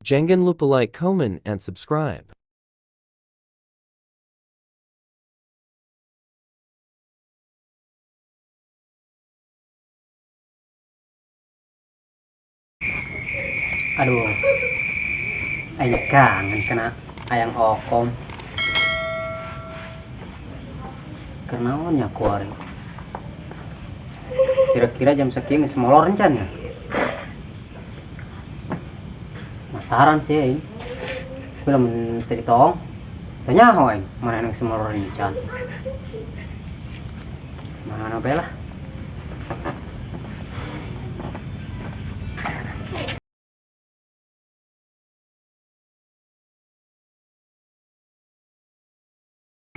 Jangan lupa like, comment, and subscribe. Aduh, aing kangen kena ayang okom. Kenaon ya kuari? Kira-kira jam sekian geus molor encan ya? Penasaran sih aing. Belum tadi tong. Tanya ho aing, mana yang semolor encan? Mana bae lah.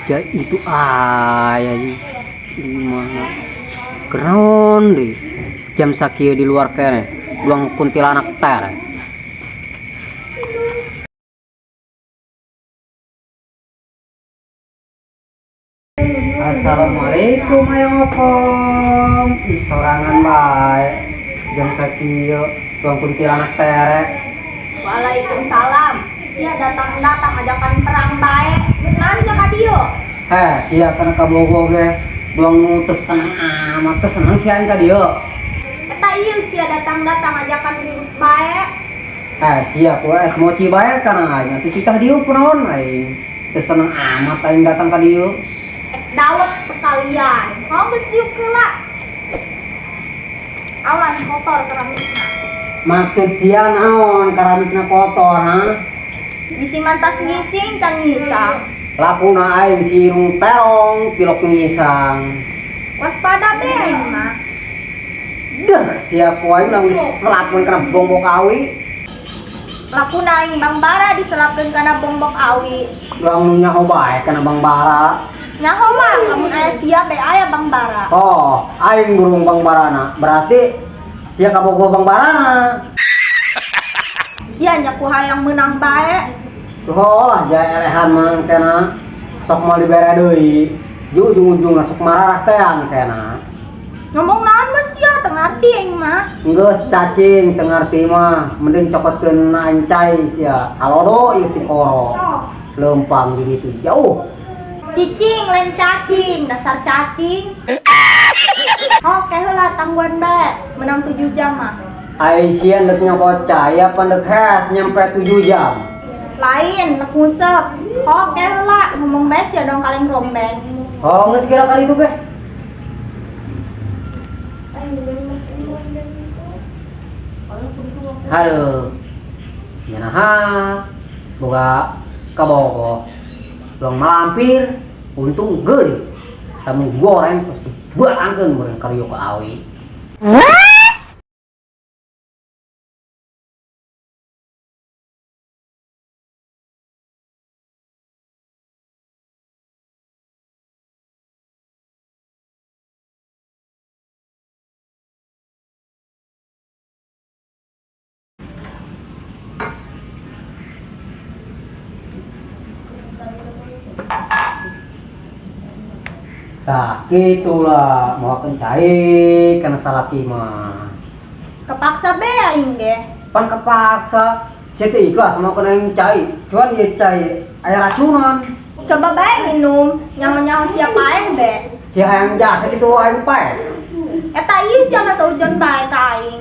Jadi itu ayah di mana keron deh jam sakieu di luar kene luang kuntilanak ter. Assalamualaikum ayang okom isorangan bae jam sakieu luang kuntilanak ter. Waalaikumsalam. Sia datang ajakan perang bae. Nanya ka dieu. Sia kana kabogo ge luang nu teu seneng amat teu seneng sian ka dieu. Eta ieu sia datang ajakan bae. Sia ku es moci bae kana aing atuh titah dieu kunaon aing teu seneng amat aing datang ka dieu. Es dawet sekalian. Mau geus dieu keula. Awas kotor keramikna. Maksud sia naon keramikna kotor ha? Bisi mantas ngising can ngisang. Lapuna aing sirung terong pilok ngisang. Waspada be aing mah. Dah sia ku aing geus selapkeun kana bombok awi. Lapuna aing Bang Bara diselapkeun kana bombok awi. Lang nyaho bae kana Bang Bara. Nyaho mah lamun aya sia be aya Bang Bara. Oh, aing burung Bang Barana. Berarti sia kabogo Bang Barana. Sia nya ku hayang meunang bae. Oh lah jaya elehan mang kena sok mau dibere deui. Ju ujung-ujungna sok marah tean kena. Ngomong naon mah sia teu ngarti aing mah. Geus cacing teu ngarti mah, mending cokotkeun aing cai sia. Halodo ieu ti koro. Lempang di ditu jauh. Cicing lain cacing, dasar cacing. Oke heula tangguan bae, menang 7 jam mah. Ai sia deuk nyokot cai apa deuk hes nyampe 7 jam. Lain nek ngusep. Oke heula ngomong bae sia dong kaleng rombeng. Oh, geus kira kali itu, Beh. Halo. Nyanaha boga kabogo. Luang malampir untung geulis. Tamu goreng pasti barangkeun meureun karyo ka awi. Nah, gitulah mau kencai karena salaki mah. Kepaksa be aing ge. Pan kepaksa, saya teh ikhlas mau kena yang cai. Cuman dia cai aya racunan. Coba bae minum, nyaho-nyaho siapa aing be. Si hayang jasa itu aing pae. Eta ieu sia mah saujon bae ka aing.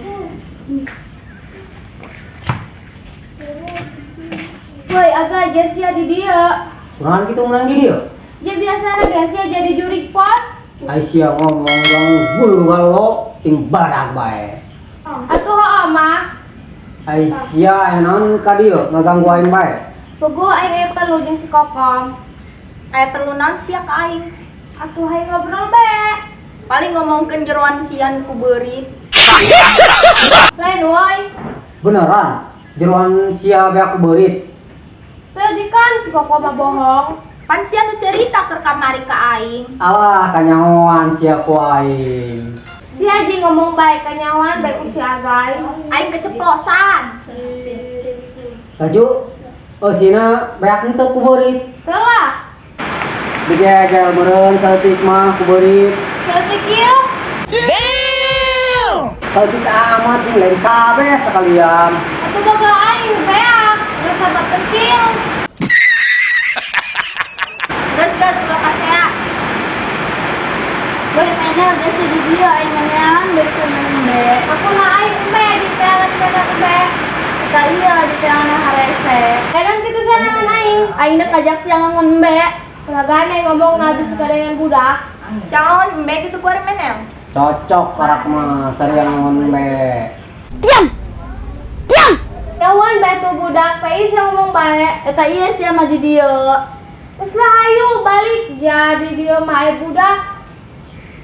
Woi, aga aja sia di dia. Sunahan gitu menang di dia. Ya biasa ge sia jadi juri pos. Aisyah ngomong bulu galo ting badak bae. Atuh heuh mah. Aisyah enon ka dieu ngaganggu aing bae. Puguh aing aya perlu jeung si Kokom. Aya perlu naon sia ka aing? Atuh hayang ngobrol bae. Paling ngomongkeun jeroan sian ku beurit. Lain woi. Beneran, jeroan sia be aku beurit. Tadi kan si Kokom mah bohong. Pan sia nu cerita keur kamari ka aing. Alah kanyahoan sia ku aing. Si Haji ngomong baik kanyawan baik usi agai. Aing keceplosan. Laju, sina beak henteu ku beurit. Teu lah. Digegel meureun saeutik mah ku beurit. Setik ieu. Saeutik amat lain kabeh sekalian. Atuh boga aing beak. sahabat penting. Gas, terima kasih ya. Gue mainnya gas di dia, mainan dokumen be. Aku naik be di pelan be. Kita iya di pelan harese. Kadang gitu sana aing. Aing nak ajak siang ngon be. Peragane ngomong nabi suka dengan budak. Jangan be gitu gue menel. Cocok parak mah sariang ngombe. Kawan batu budak teh sih ngomong bae. Eta iya sih mah di dieu. Terus lah ayo balik jadi dia mah budak.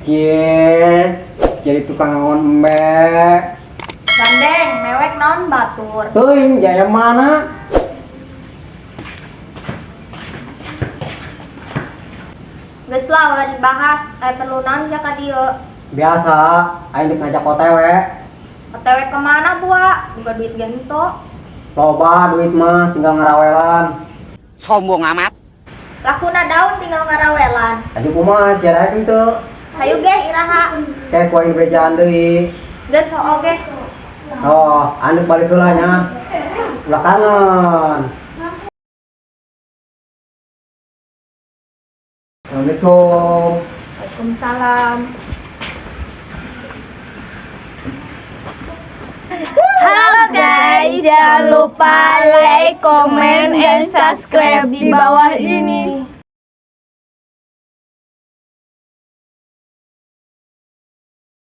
Cie, jadi tukang ngombe. Gandeng, mewek naon batur. Teuing jaya mana? Geus lah udah dibahas, perlu naon sia ka dieu. Biasa, aing ngajak OTW. OTW kemana buat? Buka duit gento. Loba duit mah tinggal ngarawelan. Sombong amat. Lakuna daun tinggal ngarawelan. Aduh kumaha sia rek itu. Hayu ge iraha. Kayak kuaing bejaan deui. Geus oge. Oh, anu balik heula nya. Ulah kangen. Assalamualaikum. Waalaikumsalam. Halo guys, jangan lupa like, comment, and subscribe di bawah ini.